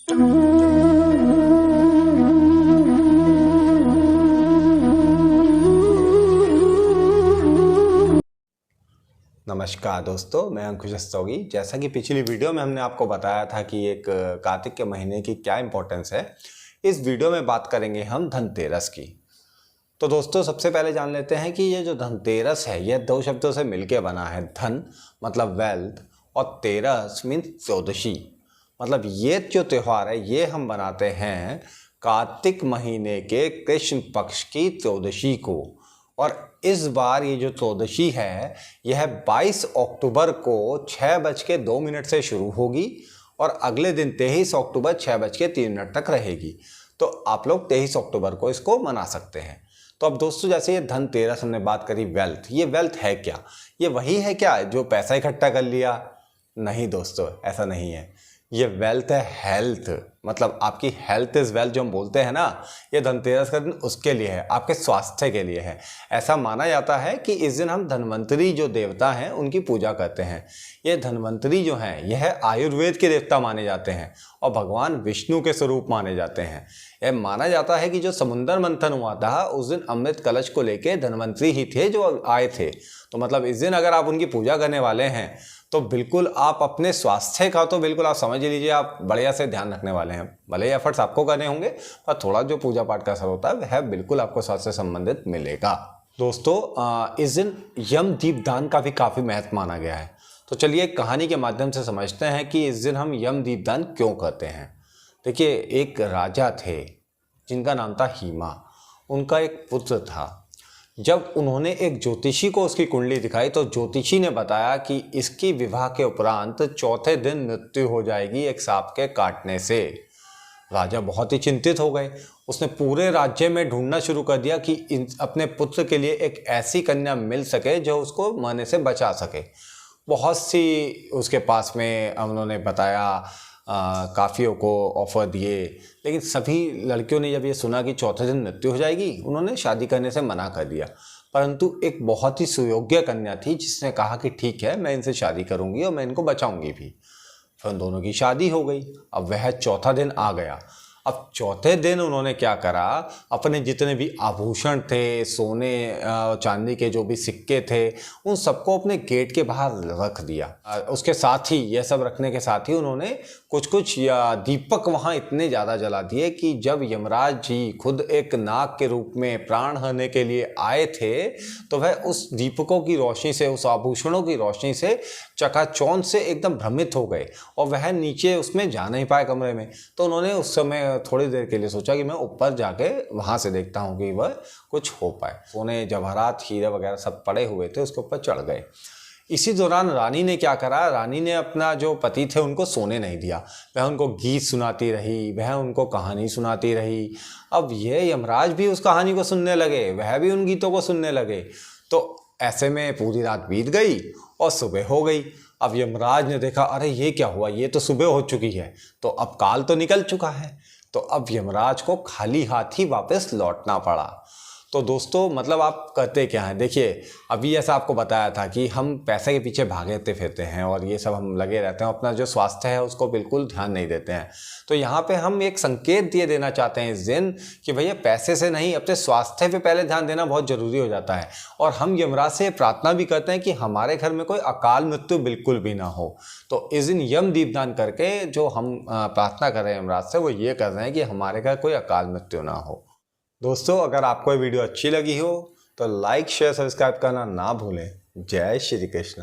नमस्कार दोस्तों, मैं अंकुश रस्तोगी। जैसा कि पिछली वीडियो में हमने आपको बताया था कि एक कार्तिक के महीने की क्या इंपॉर्टेंस है, इस वीडियो में बात करेंगे हम धनतेरस की। तो दोस्तों सबसे पहले जान लेते हैं कि ये जो धनतेरस है यह दो शब्दों से मिलकर बना है। धन मतलब वेल्थ और तेरस मीन्स चौदशी। मतलब ये जो त्यौहार है ये हम बनाते हैं कार्तिक महीने के कृष्ण पक्ष की चौदशी को। और इस बार ये जो चौदशी है यह 22 अक्टूबर को 6:02 से शुरू होगी और अगले दिन 23 अक्टूबर 6:03 तक रहेगी। तो आप लोग 23 अक्टूबर को इसको मना सकते हैं। तो अब दोस्तों जैसे ये धनतेरस हमने बात करी, वेल्थ, ये वेल्थ है क्या? ये वही है क्या जो पैसा इकट्ठा कर लिया? नहीं दोस्तों, ऐसा नहीं है। ये वेल्थ है हेल्थ। मतलब आपकी हेल्थ इज वेल्थ जो हम बोलते हैं ना, ये धनतेरस का दिन उसके लिए है, आपके स्वास्थ्य के लिए है। ऐसा माना जाता है कि इस दिन हम धन्वंतरी जो देवता हैं उनकी पूजा करते हैं। ये धन्वंतरी जो हैं यह आयुर्वेद के देवता माने जाते हैं और भगवान विष्णु के स्वरूप माने जाते हैं। यह माना जाता है कि जो समुद्र मंथन हुआ था उस दिन अमृत कलश को लेके धन्वंतरी ही थे जो आए थे। तो मतलब इस दिन अगर आप उनकी पूजा करने वाले हैं तो बिल्कुल आप अपने स्वास्थ्य का तो बिल्कुल आप समझ लीजिए आप बढ़िया से ध्यान रखने वाले हैं। भले ही एफर्ट्स आपको करने होंगे पर थोड़ा जो पूजा पाठ का असर होता है वह बिल्कुल आपको स्वास्थ्य से संबंधित मिलेगा। दोस्तों इस दिन यम दीपदान का भी काफ़ी महत्व माना गया है। तो चलिए एक कहानी के माध्यम से समझते हैं कि इस दिन हम यम दीपदान क्यों करते हैं। देखिए, एक राजा थे जिनका नाम था हीमा। उनका एक पुत्र था। जब उन्होंने एक ज्योतिषी को उसकी कुंडली दिखाई तो ज्योतिषी ने बताया कि इसकी विवाह के उपरांत चौथे दिन मृत्यु हो जाएगी एक सांप के काटने से। राजा बहुत ही चिंतित हो गए। उसने पूरे राज्य में ढूंढना शुरू कर दिया कि अपने पुत्र के लिए एक ऐसी कन्या मिल सके जो उसको मरने से बचा सके। बहुत सी उसके पास में उन्होंने बताया, काफियों को ऑफर दिए, लेकिन सभी लड़कियों ने जब ये सुना कि चौथे दिन मृत्यु हो जाएगी उन्होंने शादी करने से मना कर दिया। परंतु एक बहुत ही सुयोग्य कन्या थी जिसने कहा कि ठीक है, मैं इनसे शादी करूंगी और मैं इनको बचाऊंगी भी। फिर उन दोनों की शादी हो गई। अब वह चौथा दिन आ गया। अब चौथे दिन उन्होंने क्या करा, अपने जितने भी आभूषण थे, सोने चांदी के जो भी सिक्के थे, उन सबको अपने गेट के बाहर रख दिया। उसके साथ ही यह सब रखने के साथ ही उन्होंने कुछ कुछ दीपक वहाँ इतने ज़्यादा जला दिए कि जब यमराज जी खुद एक नाग के रूप में प्राण हरने के लिए आए थे तो वह उस दीपकों की रोशनी से, उस आभूषणों की रोशनी से चकाचौंध से एकदम भ्रमित हो गए और वह नीचे उसमें जा नहीं पाए कमरे में। तो उन्होंने उस समय थोड़ी देर के लिए सोचा कि मैं ऊपर जाके वहाँ से देखता हूँ कि वह कुछ हो पाए। सोने जवाहरात हीरे वगैरह सब पड़े हुए थे, उसके ऊपर चढ़ गए। इसी दौरान रानी ने क्या करा, रानी ने अपना जो पति थे उनको सोने नहीं दिया। वह उनको गीत सुनाती रही, वह उनको कहानी सुनाती रही। अब ये यमराज भी उस कहानी को सुनने लगे, वह भी उन गीतों को सुनने लगे। तो ऐसे में पूरी रात बीत गई और सुबह हो गई। अब यमराज ने देखा, अरे ये क्या हुआ, ये तो सुबह हो चुकी है, तो अब काल तो निकल चुका है। तो अब यमराज को खाली हाथ ही वापस लौटना पड़ा। तो दोस्तों मतलब आप करते क्या हैं, देखिए अभी ऐसा आपको बताया था कि हम पैसे के पीछे भागते फिरते हैं और ये सब हम लगे रहते हैं, अपना जो स्वास्थ्य है उसको बिल्कुल ध्यान नहीं देते हैं। तो यहाँ पे हम एक संकेत दिए देना चाहते हैं इस दिन कि भैया पैसे से नहीं, अपने स्वास्थ्य पे पहले ध्यान देना बहुत ज़रूरी हो जाता है। और हम यमराज से प्रार्थना भी करते हैं कि हमारे घर में कोई अकाल मृत्यु बिल्कुल भी ना हो। तो इस दिन यम दीपदान करके जो हम प्रार्थना कर रहे हैं यमराज से, वो ये कर रहे हैं कि हमारे घर कोई अकाल मृत्यु ना हो। दोस्तों अगर आपको ये वीडियो अच्छी लगी हो तो लाइक शेयर सब्सक्राइब करना ना भूलें। जय श्री कृष्ण।